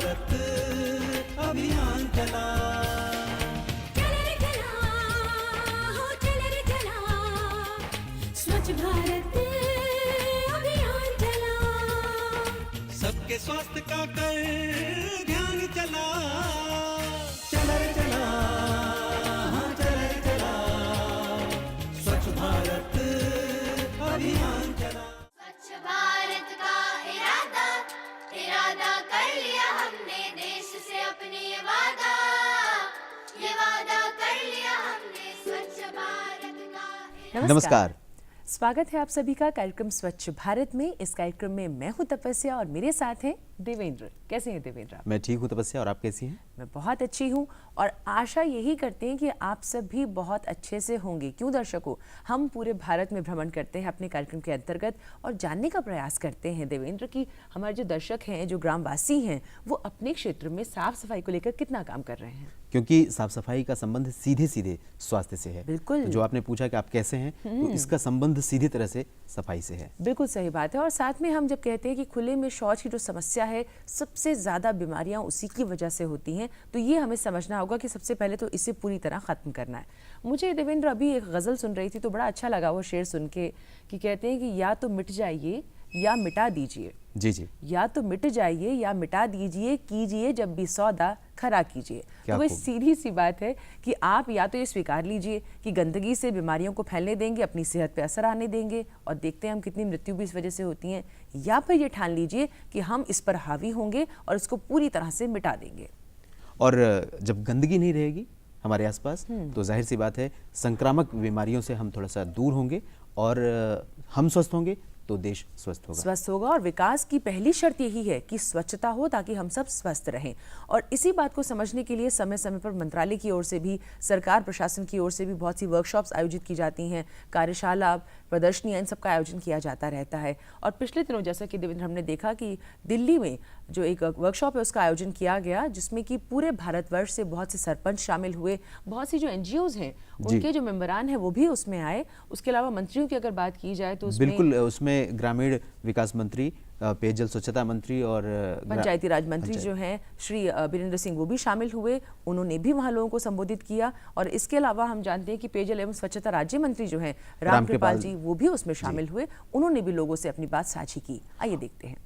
भारत अभियान चला, चल रे चला, हो चल रे चला, स्वच्छ भारत अभियान चला, सबके स्वास्थ्य का कर ध्यान चला, चल रे चला, हाँ चल रे चला, स्वच्छ भारत अभियान चला। स्वच्छ भारत का इरादा कर लिया हमने, देश से अपने ये वादा कर लिया हमने, स्वच्छ भारत का नमस्कार। स्वागत है आप सभी का कार्यक्रम स्वच्छ भारत में। इस कार्यक्रम में मैं हूं तपस्या और मेरे साथ हैं देवेंद्र। कैसे हैं देवेंद्र आप? मैं ठीक हूँ तपस्या, और आप कैसी हैं? मैं बहुत अच्छी हूं और आशा यही करते हैं कि आप सब भी बहुत अच्छे से होंगे। क्यों दर्शकों, हम पूरे भारत में भ्रमण करते हैं अपने कार्यक्रम के अंतर्गत और जानने का प्रयास करते हैं देवेंद्र कि हमारे जो दर्शक हैं, जो ग्रामवासी हैं, वो अपने क्षेत्र में साफ सफाई को लेकर कितना काम कर रहे हैं। क्योंकि साफ सफाई का संबंध सीधे सीधे स्वास्थ्य से है। बिल्कुल। तो जो आपने पूछा कि आप कैसे हैं, तो इसका संबंध सीधी तरह से सफाई से है। बिल्कुल सही बात है। और साथ में हम जब कहते हैं कि खुले में शौच की जो समस्या है, सबसे ज़्यादा बीमारियां उसी की वजह से होती हैं, तो ये हमें समझना होगा कि सबसे पहले तो इसे पूरी तरह ख़त्म करना है। मुझे देवेंद्र अभी एक गज़ल सुन रही थी तो बड़ा अच्छा लगा वो शेर सुन के कि कहते हैं कि या तो मिट जाइए या मिटा दीजिए, जी जी, या तो मिट जाइए या मिटा दीजिए, कीजिए जब भी सौदा खरा कीजिए। तो वही सीधी सी बात है कि आप या तो ये स्वीकार लीजिए कि गंदगी से बीमारियों को फैलने देंगे, अपनी सेहत पे असर आने देंगे और देखते हैं हम कितनी मृत्यु भी इस वजह से होती हैं, या फिर ये ठान लीजिए कि हम इस पर हावी होंगे और इसको पूरी तरह से मिटा देंगे। और जब गंदगी नहीं रहेगी हमारे आसपास, तो जाहिर सी बात है संक्रामक बीमारियों से हम थोड़ा सा दूर होंगे और हम स्वस्थ होंगे तो देश स्वस्थ होगा। और विकास की पहली शर्त यही है कि स्वच्छता हो ताकि हम सब स्वस्थ रहें। और इसी बात को समझने के लिए समय समय पर मंत्रालय की ओर से भी, सरकार प्रशासन की ओर से भी बहुत सी वर्कशॉप्स आयोजित की जाती हैं, कार्यशाला, प्रदर्शनियां, इन सब का आयोजन किया जाता रहता है। और पिछले दिनों जैसा कि देवेंद्र हमने देखा कि दिल्ली में जो एक वर्कशॉप है उसका आयोजन किया गया, जिसमें कि पूरे भारतवर्ष से बहुत से सरपंच शामिल हुए, बहुत सी जो NGOs हैं उनके जो मेंबरान हैं वो भी उसमें आए। उसके अलावा मंत्रियों की अगर बात की जाए तो बिल्कुल, उसमें ग्रामीण विकास मंत्री, पेयजल स्वच्छता मंत्री और पंचायती राज मंत्री जो हैं श्री बीरेंद्र सिंह, वो भी शामिल हुए। उन्होंने भी वहां लोगों को संबोधित किया। और इसके अलावा हम जानते हैं कि पेयजल एवं स्वच्छता राज्य मंत्री जो हैं रामकृपाल जी, वो भी उसमें शामिल हुए। उन्होंने भी लोगों से अपनी बात साझी की। आइए देखते हैं।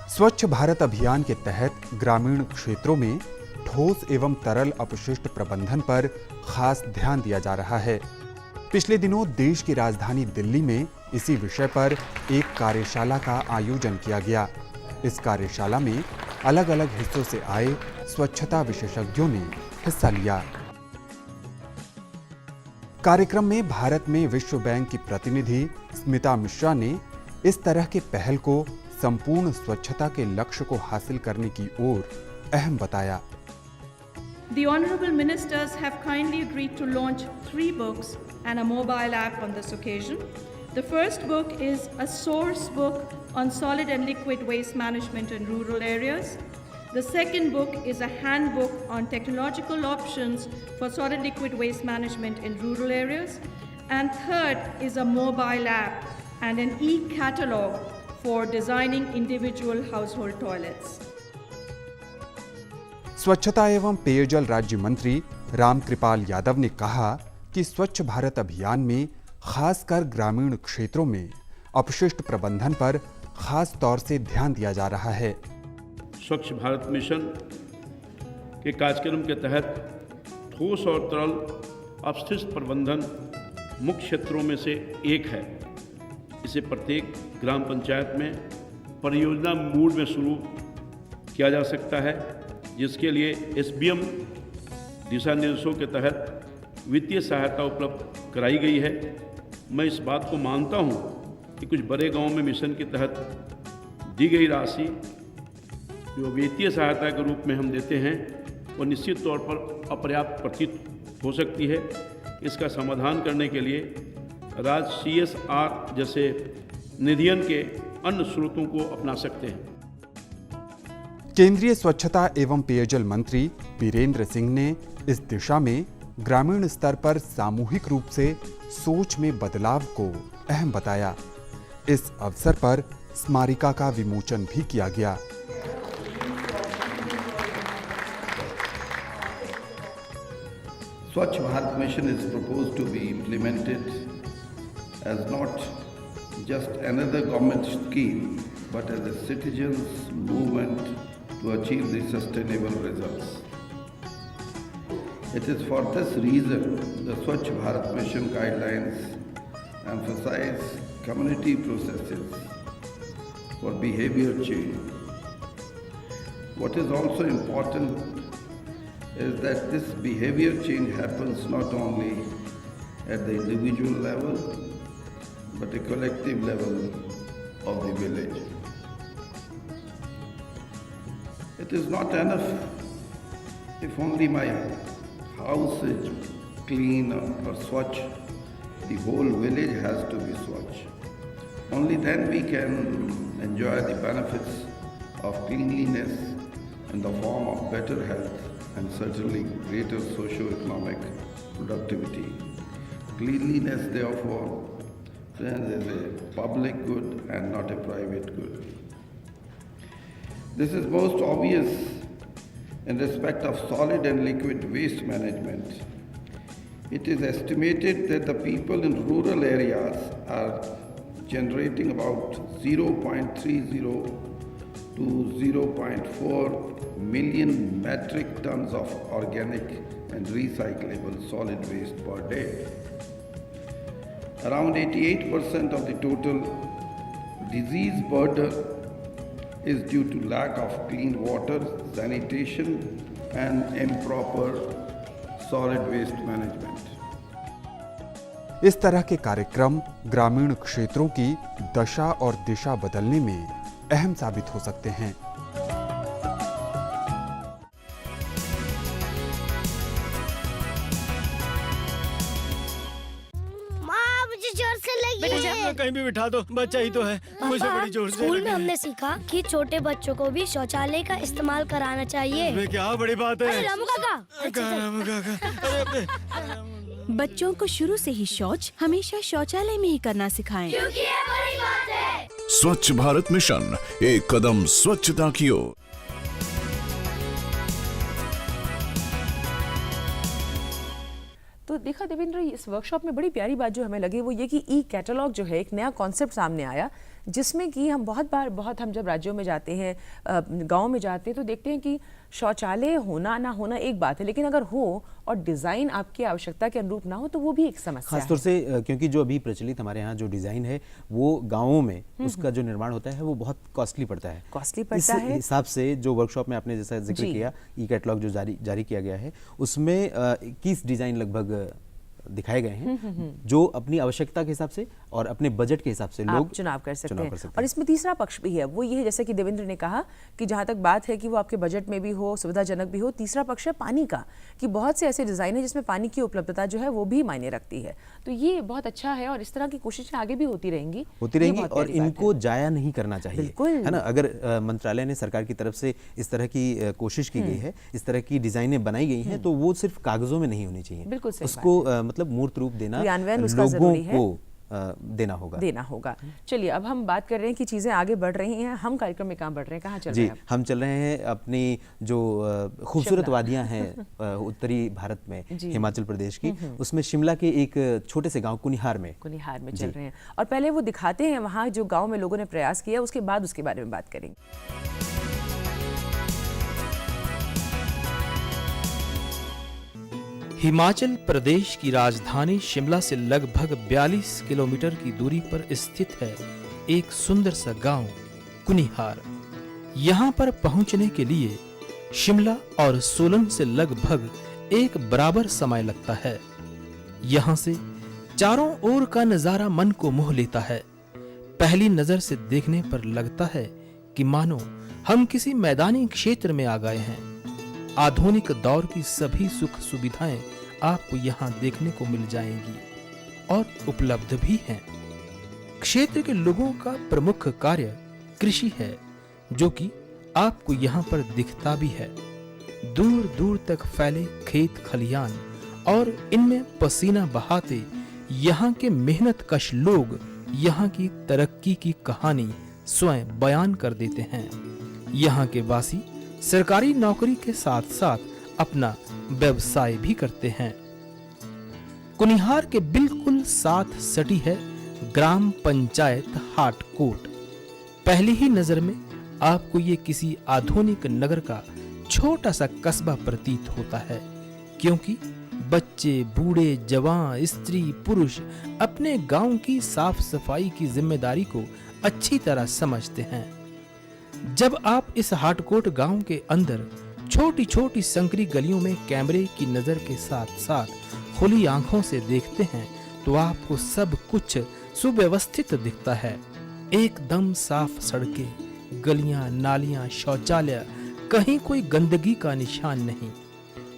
स्वच्छ भारत अभियान के तहत ग्रामीण क्षेत्रों में ठोस एवं तरल अपशिष्ट प्रबंधन पर खास ध्यान दिया जा रहा है। पिछले दिनों देश की राजधानी दिल्ली में इसी विषय पर एक कार्यशाला का आयोजन किया गया। इस कार्यशाला में अलग अलग हिस्सों से आए स्वच्छता विशेषज्ञों ने हिस्सा लिया। कार्यक्रम में भारत में विश्व बैंक की प्रतिनिधि स्मिता मिश्रा ने इस तरह के पहल को संपूर्ण स्वच्छता के लक्ष्य को हासिल करने की ओर अहम बताया। The Honourable Ministers have kindly agreed to launch 3 books and a mobile app on this occasion. The first book is a source book on solid and liquid waste management in rural areas. The second book is a handbook on technological options for solid liquid waste management in rural areas. And third is a mobile app and an e-catalogue for designing individual household toilets. स्वच्छता एवं पेयजल राज्य मंत्री रामकृपाल यादव ने कहा कि स्वच्छ भारत अभियान में खासकर ग्रामीण क्षेत्रों में अपशिष्ट प्रबंधन पर खास तौर से ध्यान दिया जा रहा है। स्वच्छ भारत मिशन के कार्यक्रम के तहत ठोस और तरल अपशिष्ट प्रबंधन मुख्य क्षेत्रों में से एक है। इसे प्रत्येक ग्राम पंचायत में परियोजना मूड में शुरू किया जा सकता है, जिसके लिए SBM दिशा निर्देशों के तहत वित्तीय सहायता उपलब्ध कराई गई है। मैं इस बात को मानता हूं कि कुछ बड़े गांवों में मिशन के तहत दी गई राशि जो वित्तीय सहायता के रूप में हम देते हैं वो निश्चित तौर पर अपर्याप्त प्रतीत हो सकती है। इसका समाधान करने के लिए राज्य CSR जैसे निधियन के अन्य स्रोतों को अपना सकते हैं। केंद्रीय स्वच्छता एवं पेयजल मंत्री बीरेंद्र सिंह ने इस दिशा में ग्रामीण स्तर पर सामूहिक रूप से सोच में बदलाव को अहम बताया। इस अवसर पर स्मारिका का विमोचन भी किया गया। Swachh Bharat mission is proposed to be implemented as not just another government scheme, but as a citizens' movement to achieve the sustainable results. It is for this reason the Swachh Bharat mission guidelines emphasize community processes for behavior change. What is also important is that this behavior change happens not only at the individual level, but a collective level of the village. It is not enough if only my house is clean or swachh. The whole village has to be swachh. Only then we can enjoy the benefits of cleanliness in the form of better health and certainly greater socio-economic productivity. Cleanliness, therefore, friends, is a public good and not a private good. This is most obvious in respect of solid and liquid waste management. It is estimated that the people in rural areas are generating about 0.30 to 0.4 million metric tons of organic and recyclable solid waste per day. Around 88% of the total disease burden is due to lack of clean water, sanitation and improper solid waste management. इस तरह के कार्यक्रम ग्रामीण क्षेत्रों की दशा और दिशा बदलने में अहम साबित हो सकते हैं। माँ मुझे जोर से लगी है। कहीं भी बिठा दो, बच्चा ही तो है, मुझे बड़ी जोर से स्कूल लगी में है। हमने सीखा कि छोटे बच्चों को भी शौचालय का इस्तेमाल कराना चाहिए। इसमें क्या बड़ी बात है? अरे रामू काका, रामू काका, अरे बच्चों को शुरू से ही शौच हमेशा शौचालय में ही करना सिखाएं। क्योंकि ये बड़ी बात है। स्वच्छ भारत मिशन, एक कदम स्वच्छता की ओर। तो देखा देवेंद्र, इस वर्कशॉप में बड़ी प्यारी बात जो हमें लगी वो ये कि ई कैटलॉग जो है एक नया कॉन्सेप्ट सामने आया, जिसमें कि हम बहुत हम जब राज्यों में जाते हैं, गांव में जाते हैं, तो देखते हैं कि शौचालय होना ना होना एक बात है, लेकिन अगर हो और डिज़ाइन आपकी आवश्यकता के अनुरूप ना हो तो वो भी एक समस्या है। खासतौर से क्योंकि जो अभी प्रचलित हमारे यहाँ जो डिज़ाइन है वो गाँवों में उसका जो निर्माण होता है वो बहुत कॉस्टली पड़ता है। इस हिसाब से जो वर्कशॉप में आपने जैसा जिक्र किया, ई कैटलॉग जो जारी किया गया है उसमें 21 डिज़ाइन लगभग दिखाए गए हैं जो अपनी आवश्यकता के हिसाब से और अपने बजट के हिसाब से लोग चुनाव कर सकते हैं। और इसमें तीसरा पक्ष भी है, वो ये है जैसे कि देवेंद्र ने कहा कि जहाँ तक बात है कि वो आपके बजट में भी हो, सुविधाजनक भी हो। तीसरा पक्ष है पानी का, कि बहुत से ऐसे डिज़ाइन है जिसमें पानी की उपलब्धता जो है वो भी मायने रखती है। तो ये बहुत अच्छा है और इस तरह की कोशिशें आगे भी होती रहेंगी और इनको जाया नहीं करना चाहिए, है ना। अगर मंत्रालय ने, सरकार की तरफ से इस तरह की कोशिश की गई है, इस तरह की डिजाइनें बनाई गई हैं, तो वो सिर्फ कागजों में नहीं होनी चाहिए, उसको मतलब मूर्त रूप देना, लोगों को देना होगा। चलिए अब हम बात कर रहे हैं कि चीजें आगे बढ़ रही हैं, हम कार्यक्रम में कहाँ बढ़ रहे हैं, कहाँ चल रहे हैं? हम चल रहे हैं अपनी जो खूबसूरत वादियां हैं उत्तरी भारत में, हिमाचल प्रदेश की, उसमें शिमला के एक छोटे से गांव कुनिहार में चल रहे हैं। और पहले वो दिखाते हैं वहाँ जो गाँव में लोगों ने प्रयास किया, उसके बाद उसके बारे में बात करेंगे। हिमाचल प्रदेश की राजधानी शिमला से लगभग 42 किलोमीटर की दूरी पर स्थित है एक सुंदर सा गांव कुनिहार। यहां पर पहुंचने के लिए शिमला और सोलन से लगभग एक बराबर समय लगता है। यहां से चारों ओर का नजारा मन को मोह लेता है। पहली नजर से देखने पर लगता है कि मानो हम किसी मैदानी क्षेत्र में आ गए हैं। आधुनिक दौर की सभी सुख सुविधाएं आपको यहां देखने को मिल जाएंगी और उपलब्ध भी हैं। क्षेत्र के लोगों का प्रमुख कार्य कृषि है, जो कि आपको यहां पर दिखता भी है। दूर दूर तक फैले खेत खलियान और इनमें पसीना बहाते यहां के मेहनत कश लोग यहाँ की तरक्की की कहानी स्वयं बयान कर देते हैं। यहाँ के वासी सरकारी नौकरी के साथ साथ अपना व्यवसाय भी करते हैं। कुनिहार के बिल्कुल साथ सटी है ग्राम पंचायत हाटकोट। पहली ही नजर में आपको ये किसी आधुनिक नगर का छोटा सा कस्बा प्रतीत होता है, क्योंकि बच्चे, बूढ़े, जवान, स्त्री, पुरुष अपने गांव की साफ सफाई की जिम्मेदारी को अच्छी तरह समझते हैं। जब आप इस हाटकोट गांव के अंदर छोटी छोटी संकरी गलियों में कैमरे की नजर के साथ साथ खुली आंखों से देखते हैं तो आपको सब कुछ सुव्यवस्थित दिखता है। एकदम साफ सड़कें, गलियां, नालियां, शौचालय, कहीं कोई गंदगी का निशान नहीं।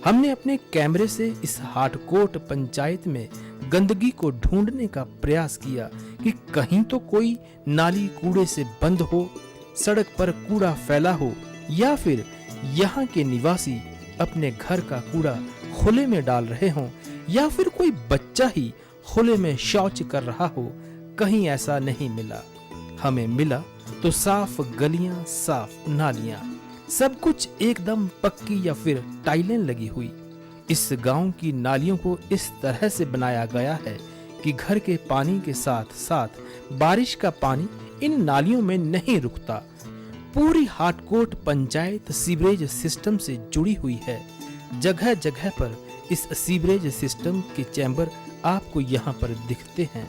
हमने अपने कैमरे से इस हाटकोट पंचायत में गंदगी को ढूंढने का प्रयास किया कि कहीं तो कोई नाली कूड़े से बंद हो, सड़क पर कूड़ा फैला हो, या फिर यहाँ के निवासी अपने घर का कूड़ा खुले में डाल रहे हों, या फिर कोई बच्चा ही खुले में शौच कर रहा हो। कहीं ऐसा नहीं मिला। हमें मिला तो साफ गलियां, साफ नालियां, सब कुछ एकदम पक्की या फिर टाइलें लगी हुई। इस गांव की नालियों को इस तरह से बनाया गया है कि घर के पानी के साथ साथ बारिश का पानी इन नालियों में नहीं रुकता। पूरी हाटकोट पंचायत सीवरेज सिस्टम से जुड़ी हुई है। जगह जगह पर इस सीवरेज सिस्टम के चैम्बर आपको यहाँ पर दिखते हैं।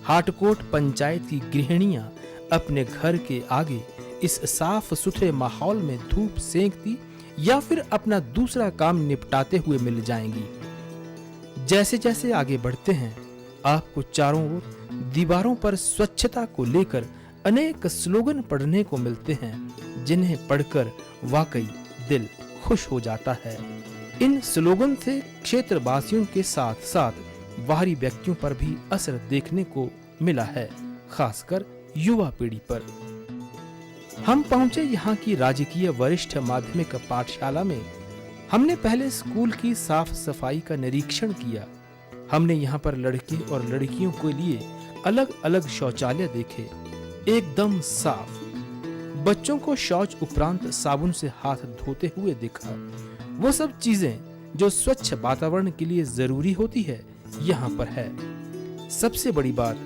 हाटकोट पंचायत की गृहिणियां अपने घर के आगे इस साफ सुथरे माहौल में धूप सेंकती या फिर अपना दूसरा काम निपटाते हुए मिल जाएंगी। जैसे जैसे आगे बढ़ते हैं, आपको चारों ओर दीवारों पर स्वच्छता को लेकर अनेक स्लोगन पढ़ने को मिलते हैं, जिन्हें पढ़कर वाकई दिल खुश हो जाता है। इन स्लोगन से क्षेत्रवासियों के साथ साथ बाहरी व्यक्तियों पर भी असर देखने को मिला है, खासकर युवा पीढ़ी पर। हम पहुंचे यहाँ की राजकीय वरिष्ठ माध्यमिक पाठशाला में। हमने पहले स्कूल की साफ सफाई का निरीक्षण किया। हमने यहाँ पर लड़के और लड़कियों के लिए अलग अलग शौचालय देखे, एकदम साफ। बच्चों को शौच उपरांत साबुन से हाथ धोते हुए देखा। वो सब चीजें जो स्वच्छ वातावरण के लिए जरूरी होती है, यहाँ पर है। सबसे बड़ी बात,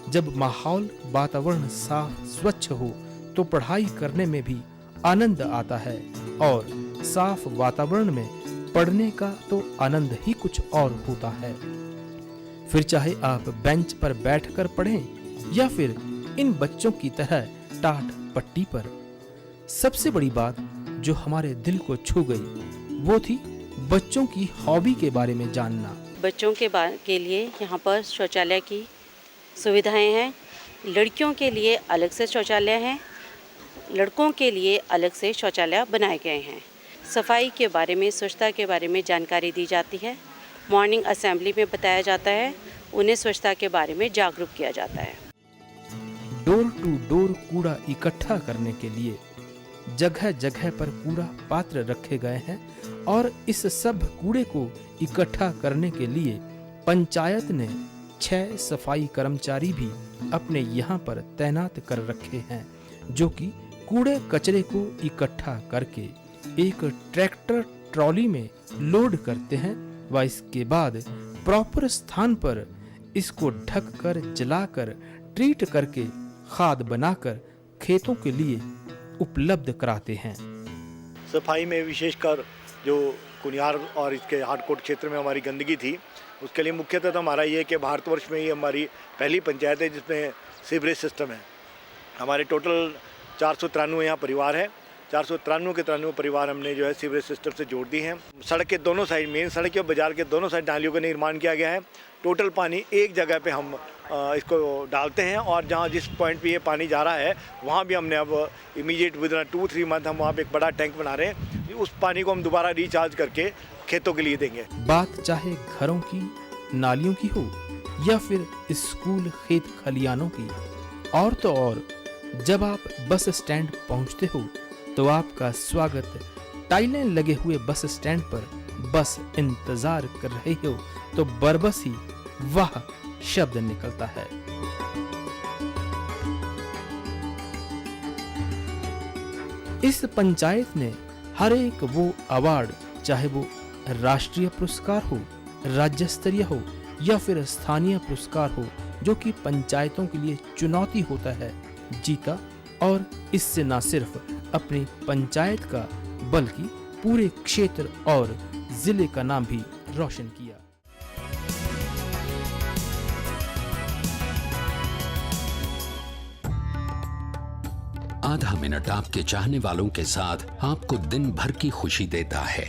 जब माहौल वातावरण साफ स्वच्छ हो तो पढ़ाई करने में भी आनंद आता है, और साफ वातावरण में पढ़ने का तो आनंद ही कुछ और होता है। फिर चाहे आप बेंच पर बैठकर पढ़ें या फिर इन बच्चों की तरह टाट पट्टी पर। सबसे बड़ी बात जो हमारे दिल को छू गई वो थी बच्चों की हॉबी के बारे में जानना। बच्चों के लिए यहाँ पर शौचालय की सुविधाएं हैं। लड़कियों के लिए अलग से शौचालय हैं, लड़कों के लिए अलग से शौचालय बनाए गए हैं। सफाई के बारे में, स्वच्छता के बारे में जानकारी दी जाती है। मॉर्निंग असेंबली में बताया जाता है, उन्हें स्वच्छता के बारे में जागरूक किया जाता है। डोर टू डोर कूड़ा इकट्ठा करने के लिए जगह जगह पर कूड़ा पात्र रखे गए हैं, और इस सब कूड़े को इकट्ठा करने के लिए पंचायत ने 6 सफाई कर्मचारी भी अपने यहाँ पर तैनात कर रखे हैं, जो कि कूड़े कचरे को इकट्ठा करके एक ट्रैक्टर ट्रॉली में लोड करते हैं व इसके बाद प्रॉपर स्थान पर इसको ढककर, जलाकर, ट्रीट करके खाद बनाकर खेतों के लिए उपलब्ध कराते हैं। सफाई में विशेषकर जो कुनिहार और इसके हाटकोट क्षेत्र में हमारी गंदगी थी, उसके लिए मुख्यतः तो हमारा ये कि भारतवर्ष में ही हमारी पहली पंचायत है जिसमें सीवरेज सिस्टम है। हमारे टोटल 493 यहाँ परिवार है। 493 के 93 परिवार हमने जो है सीवरेज सिस्टम से जोड़ दी हैं। सड़क के दोनों साइड, मेन सड़क और बाजार के दोनों साइड नालियों का निर्माण किया गया है। टोटल पानी एक जगह पे हम इसको डालते हैं, और जहाँ जिस पॉइंट पे ये पानी जा रहा है वहाँ भी हमने अब इमीडिएट विद 2-3 मंथ हम वहाँ पे एक बड़ा टैंक बना रहे हैं। उस पानी को हम दोबारा रिचार्ज करके खेतों के लिए देंगे। बात चाहे घरों की, नालियों की हो या फिर स्कूल, खेत खलियानों की, और तो और जब आप बस स्टैंड पहुँचते हो तो आपका स्वागत टाइलें लगे हुए बस स्टैंड पर बस इंतजार कर रहे हो तो बरबस ही वाह शब्द निकलता है। इस पंचायत ने हर एक वो अवार्ड, चाहे वो राष्ट्रीय पुरस्कार हो, राज्य स्तरीय हो या फिर स्थानीय पुरस्कार हो, जो कि पंचायतों के लिए चुनौती होता है, जीता और इससे न सिर्फ अपनी पंचायत का बल्कि पूरे क्षेत्र और जिले का नाम भी रोशन किया। आधा मिनट आपके चाहने वालों के साथ आपको दिन भर की खुशी देता है।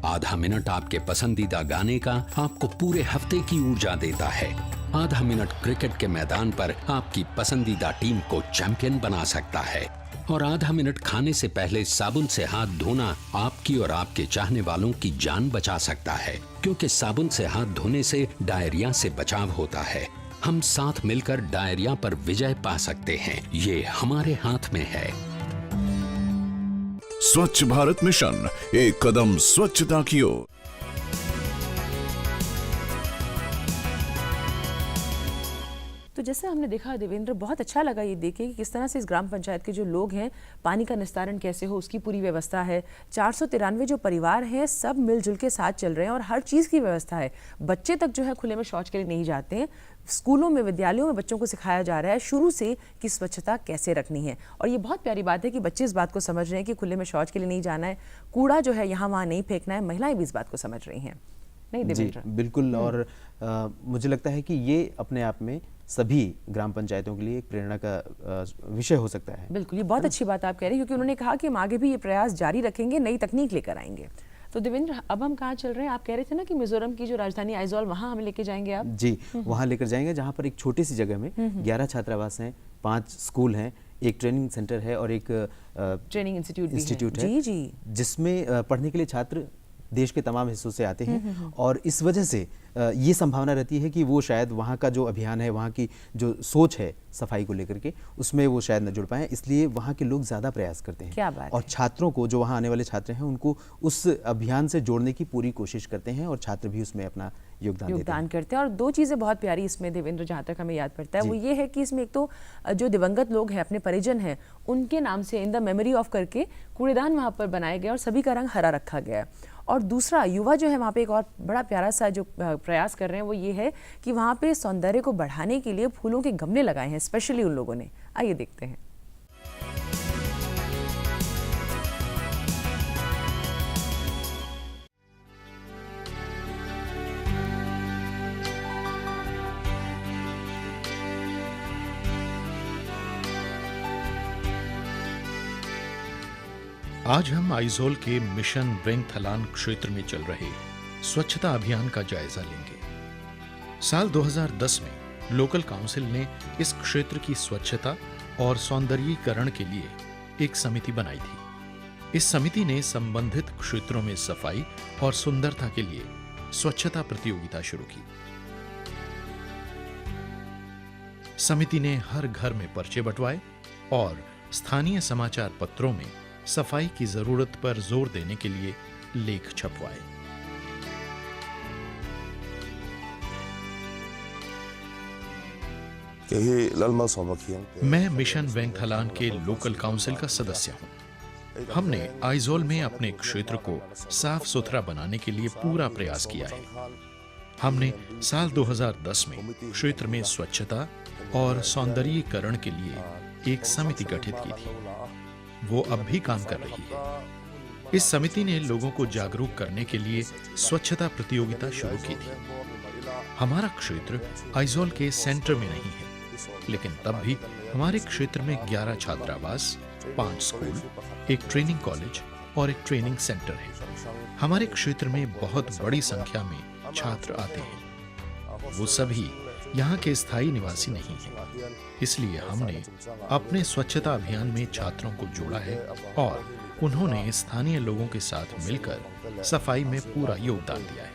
आधा मिनट आपके पसंदीदा गाने का आपको पूरे हफ्ते की ऊर्जा देता है। आधा मिनट क्रिकेट के मैदान पर आपकी पसंदीदा टीम को चैंपियन बना सकता है। और आधा मिनट खाने से पहले साबुन से हाथ धोना आपकी और आपके चाहने वालों की जान बचा सकता है, क्योंकि साबुन से हाथ धोने से डायरिया से बचाव होता है। हम साथ मिलकर डायरिया पर विजय पा सकते हैं। ये हमारे हाथ में है। स्वच्छ भारत मिशन, एक कदम स्वच्छता की ओर। तो जैसे हमने देखा देवेंद्र, बहुत अच्छा लगा ये देख के कि किस तरह से इस ग्राम पंचायत के जो लोग हैं, पानी का निस्तारण कैसे हो उसकी पूरी व्यवस्था है। 493 जो परिवार हैं सब मिलजुल के साथ चल रहे हैं और हर चीज़ की व्यवस्था है। बच्चे तक जो है खुले में शौच के लिए नहीं जाते हैं। स्कूलों में, विद्यालयों में बच्चों को सिखाया जा रहा है शुरू से कि स्वच्छता कैसे रखनी है। और ये बहुत प्यारी बात है कि बच्चे इस बात को समझ रहे हैं कि खुले में शौच के लिए नहीं जाना है, कूड़ा जो है यहाँ वहाँ नहीं फेंकना है। महिलाएं भी इस बात को समझ रही हैं, नहीं देवेंद्र? बिल्कुल। और मुझे लगता है कि ये अपने आप में सभी ग्राम पंचायतों के लिए एक प्रेरणा का विषय हो सकता है। बिल्कुल, ये बहुत अच्छी बात आप कह रहे हैं, क्योंकि उन्होंने कहा कि हम आगे भी ये प्रयास जारी रखेंगे, नई तकनीक लेकर आएंगे। तो देवेंद्र, अब हम कहाँ चल रहे हैं? आप कह रहे थे ना कि मिजोरम की जो राजधानी आइजोल, वहाँ हम लेके जाएंगे आप? जी, वहाँ लेकर जाएंगे, जहाँ पर एक छोटी सी जगह में 11 छात्रावास हैं, 5 स्कूल हैं, एक ट्रेनिंग सेंटर है और एक ट्रेनिंग इंस्टीट्यूट है, जिसमें पढ़ने के लिए छात्र देश के तमाम हिस्सों से आते हैं। और इस वजह से ये संभावना रहती है कि वो शायद वहाँ का जो अभियान है, वहाँ की जो सोच है सफाई को लेकर के, उसमें वो शायद न जुड़ पाए, इसलिए वहाँ के लोग ज़्यादा प्रयास करते हैं। क्या बात और छात्रों को, जो वहाँ आने वाले छात्र हैं, उनको उस अभियान से जोड़ने की पूरी कोशिश करते हैं और छात्र भी उसमें अपना योगदान करते हैं। और 2 चीज़ें बहुत प्यारी इसमें देवेंद्र, जहाँ तक हमें याद पड़ता है, वो ये है कि इसमें एक तो जो दिवंगत लोग हैं, अपने परिजन हैं, उनके नाम से इन द मेमोरी ऑफ करके कूड़ेदान वहाँ पर बनाए गए और सभी का रंग हरा रखा गया है। और दूसरा, युवा जो है वहाँ पे एक और बड़ा प्यारा सा जो प्रयास कर रहे हैं वो ये है कि वहाँ पे सौंदर्य को बढ़ाने के लिए फूलों के गमले लगाए हैं स्पेशली उन लोगों ने। आइए देखते हैं। आज हम आइजोल के मिशन वेंगथलान क्षेत्र में चल रहे स्वच्छता अभियान का जायजा लेंगे। साल 2010 में लोकल काउंसिल ने इस क्षेत्र की स्वच्छता और सौंदर्यीकरण के लिए एक समिति बनाई थी। इस समिति ने संबंधित क्षेत्रों में सफाई और सुंदरता के लिए स्वच्छता प्रतियोगिता शुरू की। समिति ने हर घर में पर्चे बंटवाए और स्थानीय समाचार पत्रों में सफाई की जरूरत पर जोर देने के लिए लेख छपवाए। मैं मिशन वेंगथलान के लोकल काउंसिल का सदस्य हूं। हमने आइजोल में अपने क्षेत्र को साफ सुथरा बनाने के लिए पूरा प्रयास किया है। हमने साल 2010 में क्षेत्र में स्वच्छता और सौंदर्यीकरण के लिए एक समिति गठित की थी। वो अब भी काम कर रही है। इस समिति ने लोगों को जागरूक करने के लिए स्वच्छता प्रतियोगिता शुरू की थी। हमारा क्षेत्र आइजोल के सेंटर में नहीं है, लेकिन तब भी हमारे क्षेत्र में 11 छात्रावास, 5 स्कूल, एक ट्रेनिंग कॉलेज और एक ट्रेनिंग सेंटर है। हमारे क्षेत्र में बहुत बड़ी संख्या में छात्र आते हैं। वो सभी यहाँ के स्थायी निवासी नहीं हैं। इसलिए हमने अपने स्वच्छता अभियान में छात्रों को जोड़ा है और उन्होंने स्थानीय लोगों के साथ मिलकर सफाई में पूरा योगदान दिया है।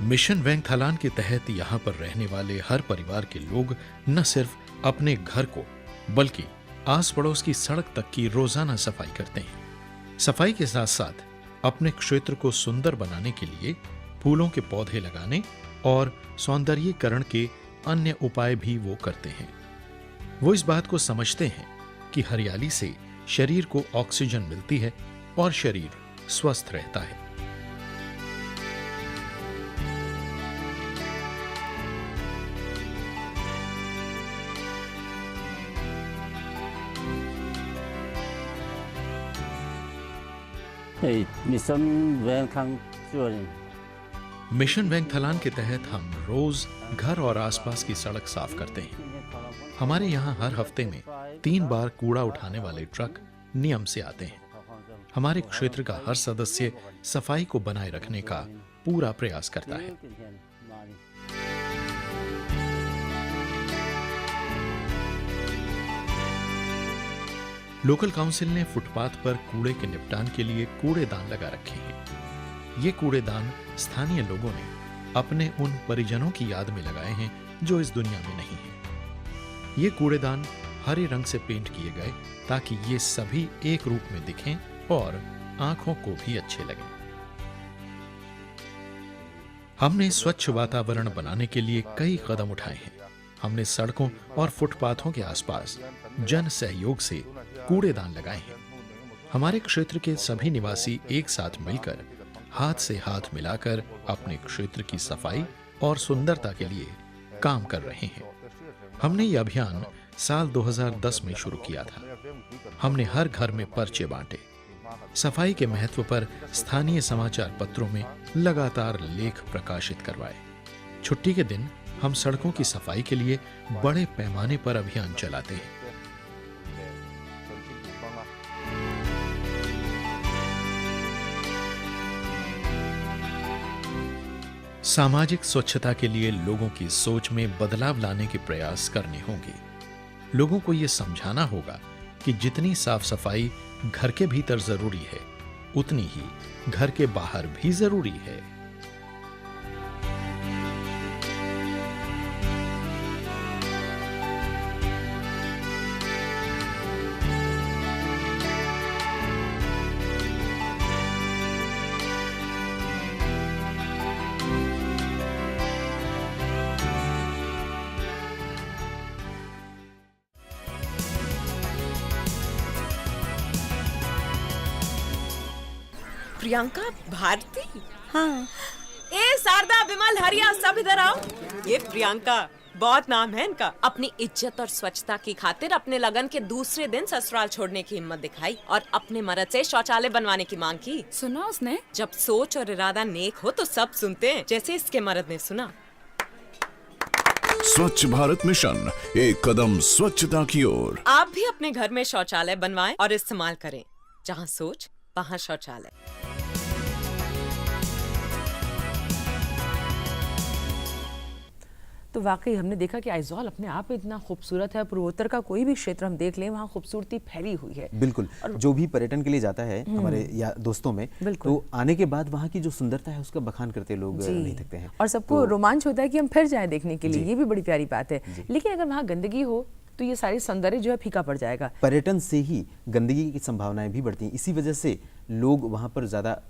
मिशन वेंगथलान के तहत यहाँ पर रहने वाले हर परिवार के लोग न सिर्फ अपने घर को बल्कि आस पड़ोस की सड़क तक की रोजाना सफाई करते हैं। सफाई के साथ साथ अपने क्षेत्र को सुंदर बनाने के लिए फूलों के पौधे लगाने और सौंदर्यीकरण के अन्य उपाय भी वो करते हैं। वो इस बात को समझते हैं कि हरियाली से शरीर को ऑक्सीजन मिलती है और शरीर स्वस्थ रहता है। मिशन वेंगथलान के तहत हम रोज घर और आसपास की सड़क साफ करते हैं। हमारे यहाँ हर हफ्ते में 3 बार कूड़ा उठाने वाले ट्रक नियम से आते हैं। हमारे क्षेत्र का हर सदस्य सफाई को बनाए रखने का पूरा प्रयास करता है। लोकल काउंसिल ने फुटपाथ पर कूड़े के निपटान के लिए कूड़ेदान लगा रखे हैं। ये कूड़ेदान स्थानीय लोगों ने अपने उन परिजनों की याद में लगाए हैं जो इस दुनिया में नहीं है। ये कूड़ेदान हरे रंग से पेंट किए गए ताकि ये सभी एक रूप में दिखें और आंखों को भी अच्छे लगें। हमने स्वच्छ वातावरण बनाने के लिए कई कदम उठाए हैं। हमने सड़कों और फुटपाथों के आसपास जन सहयोग से कूड़ेदान लगाए हैं। हमारे क्षेत्र के सभी निवासी एक साथ मिलकर हाथ से हाथ मिलाकर अपने क्षेत्र की सफाई और सुंदरता के लिए काम कर रहे हैं। हमने ये अभियान साल 2010 में शुरू किया था। हमने हर घर में पर्चे बांटे। सफाई के महत्व पर स्थानीय समाचार पत्रों में लगातार लेख प्रकाशित करवाए। छुट्टी के दिन हम सड़कों की सफाई के लिए बड़े पैमाने पर अभियान चलाते हैं। सामाजिक स्वच्छता के लिए लोगों की सोच में बदलाव लाने के प्रयास करने होंगे। लोगों को यह समझाना होगा कि जितनी साफ सफाई घर के भीतर जरूरी है, उतनी ही घर के बाहर भी जरूरी है। प्रियंका भारती? हाँ। ए शारदा, विमल, हरिया, सब इधर आओ। ये प्रियंका, बहुत नाम है इनका। अपनी इज्जत और स्वच्छता की खातिर अपने लगन के दूसरे दिन ससुराल छोड़ने की हिम्मत दिखाई और अपने मर्द से शौचालय बनवाने की मांग की। सुना उसने? जब सोच और इरादा नेक हो तो सब सुनते हैं, जैसे इसके मर्द ने सुना। स्वच्छ भारत मिशन, एक कदम स्वच्छता की ओर। आप भी अपने घर में शौचालय बनवाएं और इस्तेमाल करें। जहाँ सोच वहाँ शौचालय। तो वाकई हमने देखा कि आइजॉल अपने आप में इतना खूबसूरत है। पूर्वोत्तर का कोई भी क्षेत्र हम देख लें, वहाँ खूबसूरती फैली हुई है। बिल्कुल। जो भी पर्यटन के लिए जाता है हमारे या दोस्तों में, तो आने के बाद वहाँ की जो सुंदरता है उसका बखान करते लोग नहीं थकते हैं और सबको रोमांच होता है कि हम फिर जाएं देखने के लिए। ये भी बड़ी प्यारी बात है। लेकिन अगर वहाँ गंदगी हो तो ये सारी सौंदर्य जो है फीका पड़ जाएगा। पर्यटन से ही गंदगी की संभावनाएं भी बढ़ती हैं। इसी वजह से लोग वहाँ पर ज्यादा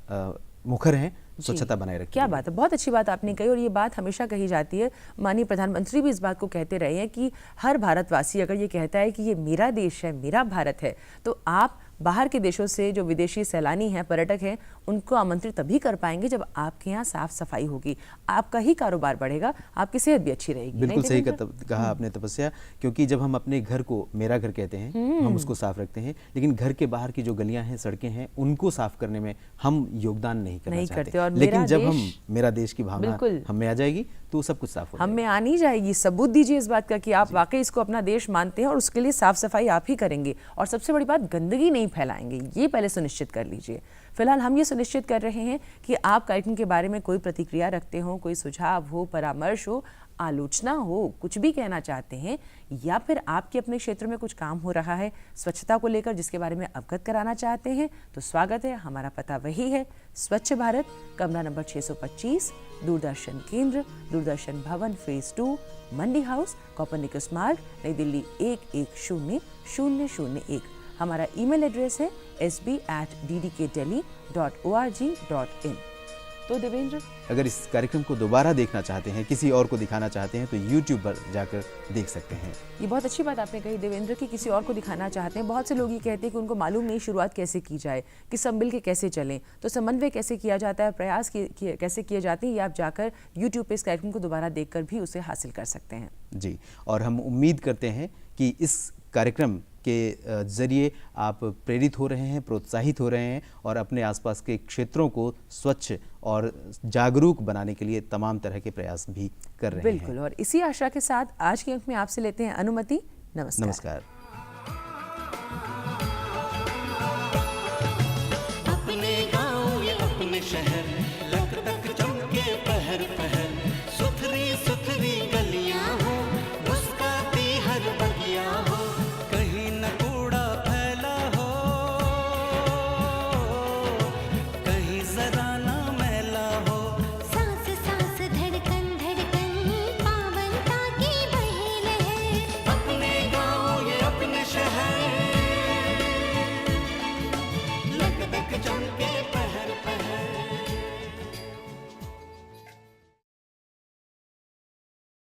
मुखर हैं स्वच्छता बनाए रखें। क्या बात है, बहुत अच्छी बात आपने कही और ये बात हमेशा कही जाती है। माननीय प्रधानमंत्री भी इस बात को कहते रहे हैं कि हर भारतवासी अगर ये कहता है कि ये मेरा देश है, मेरा भारत है, तो आप बाहर के देशों से जो विदेशी सैलानी हैं, पर्यटक हैं, उनको आमंत्रित तभी कर पाएंगे जब आपके यहाँ साफ सफाई होगी, आपका ही कारोबार बढ़ेगा, आपकी सेहत भी अच्छी रहेगी। बिल्कुल सही कहा आपने तपस्या, क्योंकि जब हम अपने घर को मेरा घर कहते हैं, हम उसको साफ रखते हैं, लेकिन घर के बाहर की जो गलियां हैं, सड़कें हैं, उनको साफ करने में हम योगदान नहीं करना चाहते। और लेकिन जब हम मेरा देश की भावना हम में आ जाएगी तो सब कुछ साफ हो हम में आनी जाएगी। सबूत दीजिए इस बात का कि आप वाकई इसको अपना देश मानते हैं और उसके लिए साफ सफाई आप ही करेंगे। और सबसे बड़ी बात, गंदगी नहीं फैलाएंगे, ये पहले सुनिश्चित कर लीजिए। फिलहाल हम ये सुनिश्चित कर रहे हैं कि आप कार्यक्रम के बारे में कोई प्रतिक्रिया रखते हो, कोई सुझाव हो, परामर्श हो, आलोचना हो, कुछ भी कहना चाहते हैं, या फिर आपके अपने क्षेत्र में कुछ काम हो रहा है स्वच्छता को लेकर जिसके बारे में अवगत कराना चाहते हैं, तो स्वागत है। हमारा पता वही है, स्वच्छ भारत, कमरा नंबर 625, दूरदर्शन केंद्र, दूरदर्शन भवन, फेज 2, मंडी हाउस, कोपरनिकस मार्ग, नई दिल्ली 110001। हमारा ईमेल एड्रेस है sb@ddkdelhi.org.in। तो तो देवेंद्र, अगर इस कार्यक्रम को दोबारा देखना चाहते हैं, किसी और को दिखाना चाहते हैं, तो YouTube पर जाकर देख सकते हैं। ये बहुत अच्छी बात आपने कही देवेंद्र कि किसी और को दिखाना चाहते हैं। बहुत से लोग ये कहते हैं कि उनको मालूम नहीं शुरुआत कैसे की जाए, कि सब मिल के कैसे चलें, तो समन्वय कैसे किया जाता है, प्रयास कैसे किए जाते हैं, ये आप जाकर YouTube पे इस कार्यक्रम को दोबारा देखकर भी उसे हासिल कर सकते हैं। जी, और हम उम्मीद करते हैं कि इस कार्यक्रम के जरिए आप प्रेरित हो रहे हैं, प्रोत्साहित हो रहे हैं और अपने आसपास के क्षेत्रों को स्वच्छ और जागरूक बनाने के लिए तमाम तरह के प्रयास भी कर रहे हैं। बिल्कुल, और इसी आशा के साथ आज के अंक में आपसे लेते हैं अनुमति। नमस्कार। नमस्कार।